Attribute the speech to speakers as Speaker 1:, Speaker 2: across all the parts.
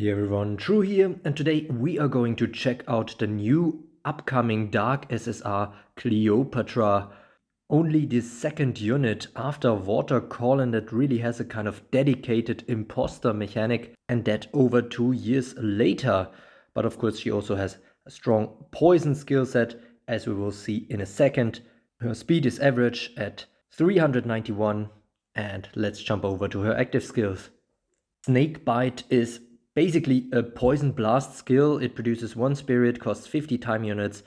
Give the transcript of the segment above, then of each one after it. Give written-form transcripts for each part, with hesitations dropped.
Speaker 1: Hey everyone, True here, and today we are going to check out the new upcoming Dark SSR Cleopatra. Only the second unit after Water Callen that really has a kind of dedicated imposter mechanic, and that over 2 years later. But of course she also has a strong poison skill set, as we will see in a second. Her speed is average at 391, and let's jump over to her active skills. Snake Bite is basically a poison blast skill. It produces 1 spirit, costs 50 time units,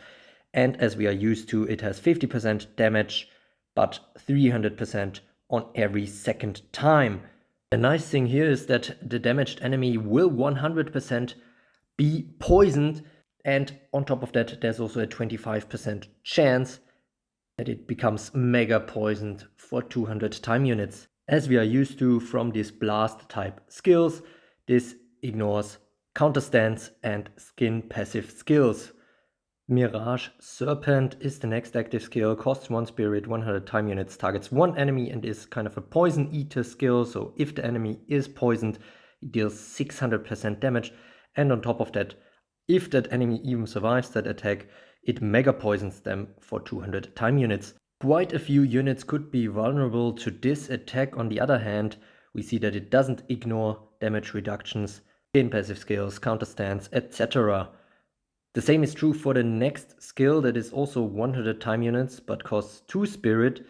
Speaker 1: and as we are used to, it has 50% damage, but 300% on every second time. The nice thing here is that the damaged enemy will 100% be poisoned, and on top of that, there's also a 25% chance that it becomes mega poisoned for 200 time units. As we are used to from these blast type skills, this ignores counter stance and skin passive skills. Mirage Serpent is the next active skill, costs 1 spirit, 100 time units, targets 1 enemy, and is kind of a poison eater skill. So if the enemy is poisoned, it deals 600% damage, and on top of that, if that enemy even survives that attack, it mega poisons them for 200 time units. Quite a few units could be vulnerable to this attack. On the other hand, we see that it doesn't ignore damage reductions, skin passive skills, counter stance, etc. The same is true for the next skill that is also 100 time units but costs 2 spirit.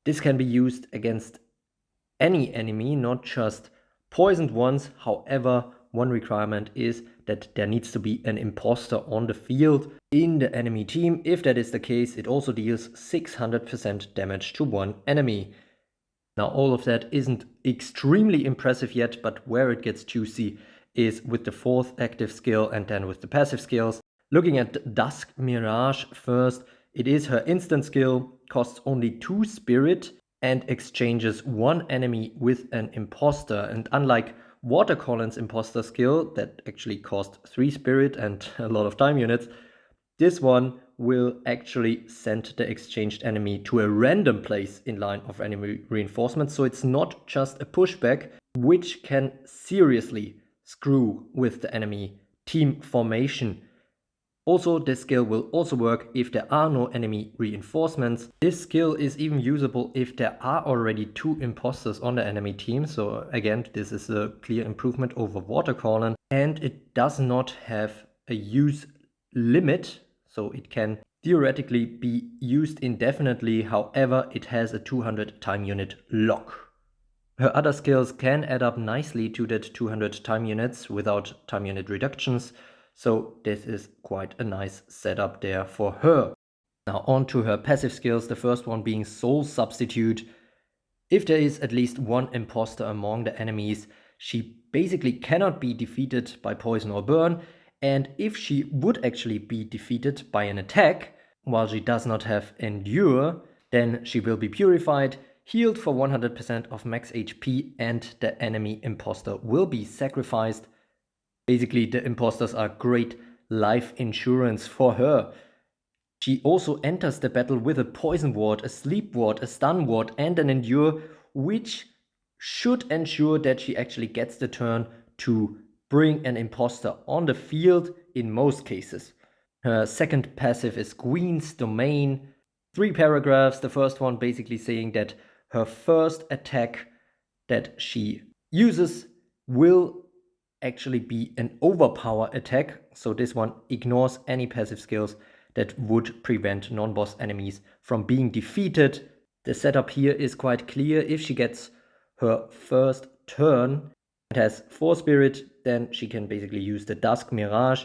Speaker 1: This can be used against any enemy, not just poisoned ones. However, one requirement is that there needs to be an imposter on the field in the enemy team. If that is the case, it also deals 600% damage to one enemy. Now, all of that isn't extremely impressive yet, but where it gets juicy is with the 4th active skill and then with the passive skills. Looking at Dusk Mirage first, it is her instant skill, costs only 2 spirit, and exchanges 1 enemy with an imposter. And unlike Water Callen's imposter skill that actually cost 3 spirit and a lot of time units, this one will actually send the exchanged enemy to a random place in line of enemy reinforcements. So it's not just a pushback, which can seriously screw with the enemy team formation. Also, this skill will also work if there are no enemy reinforcements. This skill is even usable if there are already 2 imposters on the enemy team. So again, this is a clear improvement over Water Callen, and it does not have a use limit, so it can theoretically be used indefinitely. However, it has a 200 time unit lock. Her other skills can add up nicely to that 200 time units without time unit reductions. So this is quite a nice setup there for her. Now on to her passive skills, the first one being Soul Substitute. If there is at least 1 imposter among the enemies, she basically cannot be defeated by poison or burn, and if she would actually be defeated by an attack, while she does not have Endure, then she will be purified, healed for 100% of max HP, and the enemy imposter will be sacrificed. Basically, the imposters are great life insurance for her. She also enters the battle with a poison ward, a sleep ward, a stun ward, and an endure, which should ensure that she actually gets the turn to bring an imposter on the field in most cases. Her second passive is Queen's Domain. 3 paragraphs, the first one basically saying that her first attack that she uses will actually be an overpower attack. So this one ignores any passive skills that would prevent non-boss enemies from being defeated. The setup here is quite clear. If she gets her first turn and has 4 spirit, then she can basically use the Dusk Mirage.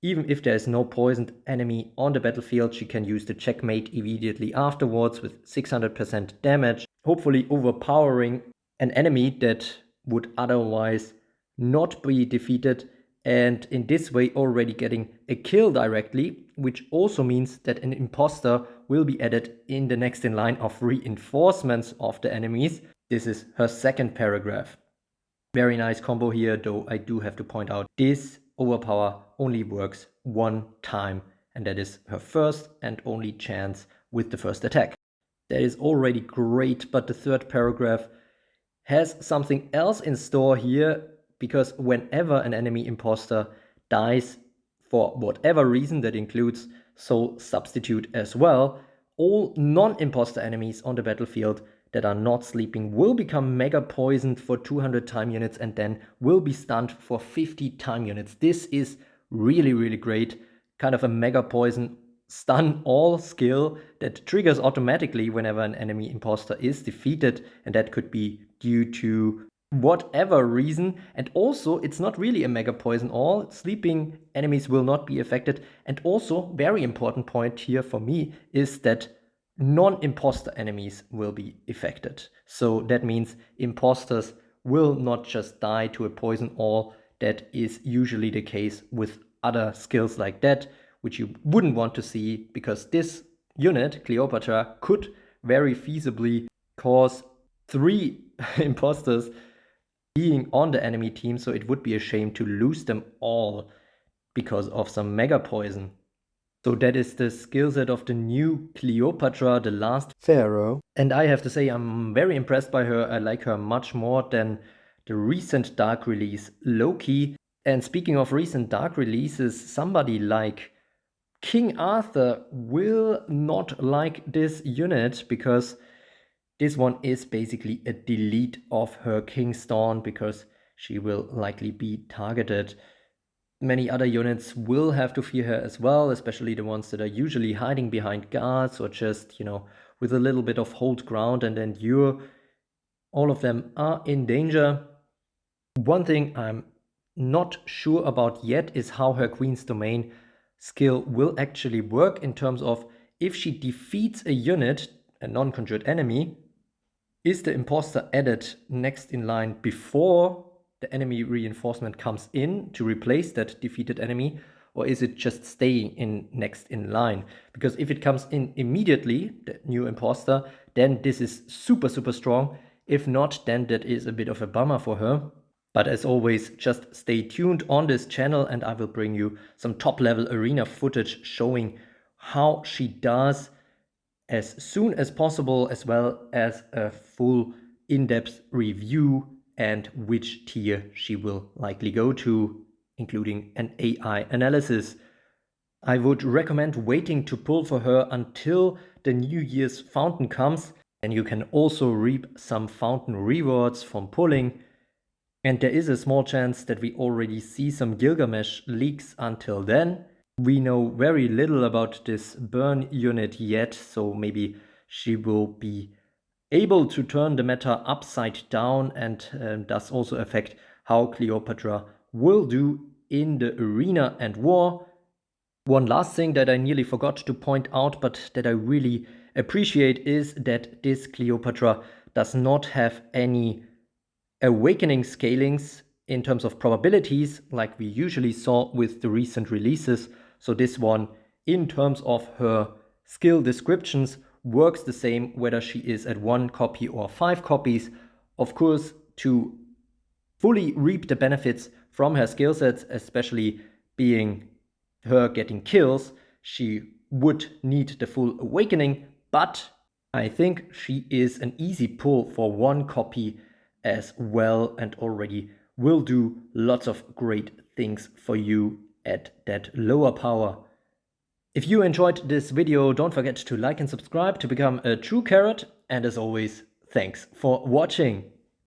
Speaker 1: Even if there is no poisoned enemy on the battlefield, she can use the Checkmate immediately afterwards with 600% damage, hopefully overpowering an enemy that would otherwise not be defeated, and in this way already getting a kill directly, which also means that an imposter will be added in the next in line of reinforcements of the enemies. This is her second paragraph. Very nice combo here, though I do have to point out this overpower only works 1 time, and that is her first and only chance with the first attack. That is already great, but the third paragraph has something else in store here. because whenever an enemy imposter dies for whatever reason, that includes soul substitute as well, all non-imposter enemies on the battlefield that are not sleeping will become mega poisoned for 200 time units and then will be stunned for 50 time units. This is really, really great. Kind of a mega poison stun all skill that triggers automatically whenever an enemy imposter is defeated, and that could be due to whatever reason. And also, it's not really a mega poison all. Sleeping enemies will not be affected. And also, very important point here for me is that non-imposter enemies will be affected. So that means imposters will not just die to a poison all. That is usually the case with other skills like that, which you wouldn't want to see, because this unit, Cleopatra, could very feasibly cause 3 imposters being on the enemy team, so it would be a shame to lose them all because of some mega poison. So that is the skill set of the new Cleopatra, the last pharaoh. And I have to say, I'm very impressed by her. I like her much more than the recent dark release Loki. And speaking of recent dark releases, somebody like King Arthur will not like this unit, because this one is basically a delete of her King's Dawn, because she will likely be targeted. Many other units will have to fear her as well, especially the ones that are usually hiding behind guards or just, with a little bit of hold ground and endure. All of them are in danger. One thing I'm not sure about yet is how her Queen's Domain skill will actually work, in terms of if she defeats a unit, a non-conjured enemy, is the imposter added next in line before the enemy reinforcement comes in to replace that defeated enemy, or is it just staying in next in line? Because if it comes in immediately, the new imposter, then this is super, super strong. If not, then that is a bit of a bummer for her. But as always, just stay tuned on this channel and I will bring you some top level arena footage showing how she does as soon as possible, as well as a full in-depth review and which tier she will likely go to, including an AI analysis. I would recommend waiting to pull for her until the New Year's fountain comes, and you can also reap some fountain rewards from pulling. And there is a small chance that we already see some Gilgamesh leaks until then. We know very little about this burn unit yet, so maybe she will be able to turn the meta upside down and thus also affect how Cleopatra will do in the arena and war. One last thing that I nearly forgot to point out, but that I really appreciate, is that this Cleopatra does not have any awakening scalings in terms of probabilities like we usually saw with the recent releases. So this one, in terms of her skill descriptions, works the same whether she is at 1 copy or 5 copies. Of course, to fully reap the benefits from her skill sets, especially being her getting kills, she would need the full awakening, but I think she is an easy pull for 1 copy as well, and already will do lots of great things for you at that lower power. If you enjoyed this video, don't forget to like and subscribe to become a true carrot, and as always, thanks for watching.